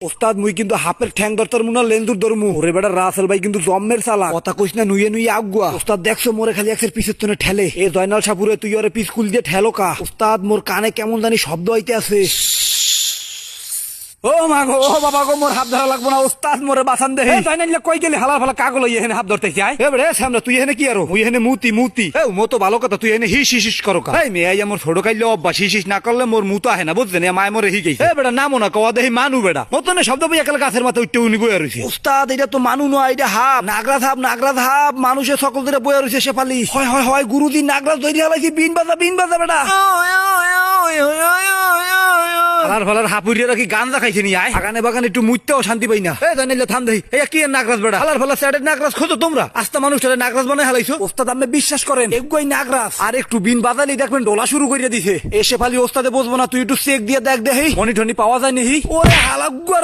ওস্তাদ মুই কিন্তু হাফের ঠ্যাং ধরতার মুনা লেন্দুর ধরমু ওরে বেটা রাসেল ভাই কিন্তু জম্মের চালা কথা কইস না নুয়ে নুয়ে আগুয়া ওস্তাদ দেখছো মোরে খালি একসের পিছের তনে ঠেলে এ জয়নাল সাপুরে তুই ওরে পিসকুল দিয়ে ঠেলো কা ওস্তাদ মোর কানে কেমন জানি শব্দ হইতে আছে ও মা গো ও বাবা গো মোর হাত ধরা লাগবো না ওস্তাদ মোরে বাঁচান দে তাই না কই গেলি হালার ফালা কাগল এখানে হাত ধরতে চাই এবারে সামনে তুই এখানে কি আরো মুই এখানে মুতি এ মো তো ভালো কথা তুই এখানে হিস হিস করো কা এই মেয়ে আমার ছোট কাইলে অভ্যাস হিস হিস না করলে মোর মুতো আহে না বুঝছেন মায় মোরে হি গেছে এ বেটা নামো না কওয়া দেহি মানু বেটা মতনে শব্দ বই একাল গাছের মাথা উঠতে উনি বইয়া রইছে ওস্তাদ এটা তো মানু নয় এটা হাফ নাগরাজ হাফ মানুষের সকল ধরে বইয়া রইছে শেফালি হয় হয় হয় গুরুজি নাগরাজ ধরে হালাইছি বিন বাজা বেটা হালার ফালার হাপুরিয়া রাখি গাঞ্জা খাইছে নি আয় বাগানে বাগানে একটু মুইতেও শান্তি পাই না এ জানিলে থাম দেই এ কি নাগরাজ বেড়া হালার ফালার স্যাডের নাগরাজ খোঁজো তোমরা আস্তা মানুষটারে নাগরাজ বানাই হালাইছো ওস্তাদ আপনি বিশ্বাস করেন এগুই নাগরাজ আর একটু বিন বাজালি দেখবেন ডোলা শুরু করিয়া দিছে এসে ফালি ওস্তাদে বসবো না তুই একটু চেক দিয়ে দেখ দেহি মনিটনি পাওয়া যায় নাহি ওরে হালাগুয়ার